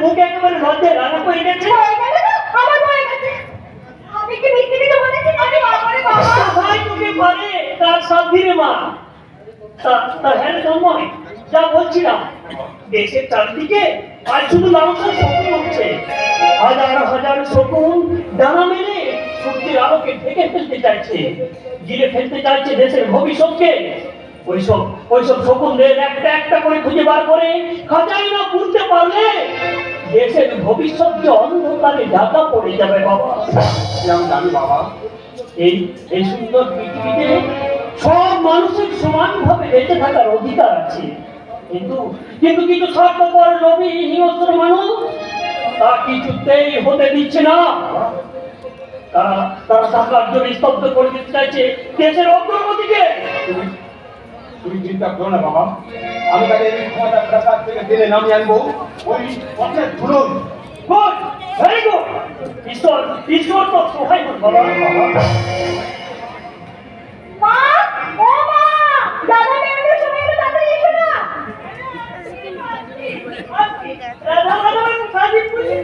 মুখে একেবারে লজ্জায় রান্না করে গেছে। আমার ভয় গেছে। আমি কি মিথ্যে কিছু বলেছি? আমি বাবারে বাবা। ভাই তোকে পারে তার সাধ্যি রে মা। তার হ্যাঁ সময় যা বলছিলাম, দেশের চারদিকে আজ শুধু লালসার শকুন উঠছে। হাজার হাজার শকুন ডানা মেলে সূর্যের আলোকে ঢেকে ফেলতে চাইছে, গিলে ফেলতে চাইছে দেশের ভবিষ্যৎকে। ওইসব শকুনদের একটা একটা করে খুঁজে বার করে খাঁচাই না পুড়তে পারলে দেশের ভবিষ্যৎ যে অন্ধকারে ঢাকা পড়ে যাবে বাবা। জানি বাবা, এই সুন্দর পৃথিবীতে সব মানুষের সমানভাবে বেঁচে থাকার অধিকার আছে, কিন্তু কিন্তু কিছু স্বার্থপর লোভী হিংস্র মানুষ তা কিছুতেই হতে দিচ্ছে না। তারা টাকার জন্য স্তব্ধ করে দিতে চাইছে দেশের অগ্রগতিকে। তুমি চিন্তা করো না বাবা, আমি তাকে এই ক্ষমতা প্রকাশ থেকে দিলে নামিয়ে আনবো। ওই পথের ধরুন। Good, very good. ঈশ্বর তো সহায় হোক বাবা। মা, ও মা, দাদা বেরোনোর সময় একটু তাড়াতাড়ি এসো না। রাধা মাধব সাজি পুজি।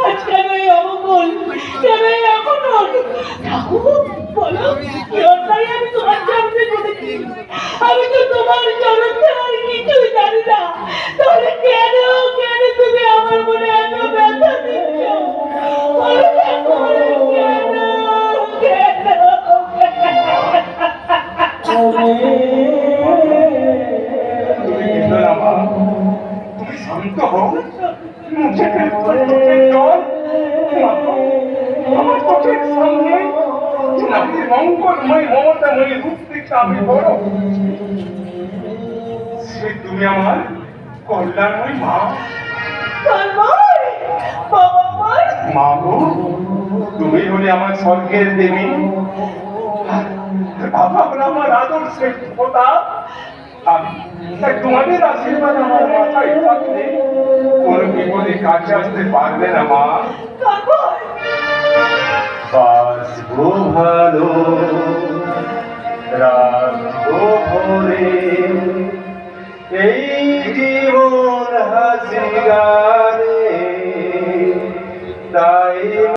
আজকাল এই অমঙ্গল কেন এখন ঠাকুর বলো কি অন্যায় আমি তোমার সামনে করেছি? আমি তো তোমার চরণ ছাড়া আর কিছুই জানি না, তাহলে কেন তুমি আমার মনে এত ব্যথা দিচ্ছ? বলো ঠাকুর, কেন? তুমি শান্ত হও। আমার চোখের সামনে নামের মঙ্গলময় মমতাময়ী রূপ দেখতে আমি বড়। সে তুমি আমার কল্যাণময় মা। মা গো, তুমি হলে আমার স্বর্গের দেবী, বাবা হলো আমার আদর্শের দেবতা। তাই তোমাদের আশীর্বাদ আমার মাথায় থাকলে কোনো বিপদে কাছে আসতে পারবে না মা। বাঁচবো ভালো, রাখবো ভরে, এই জীবন হাসি গানে তাই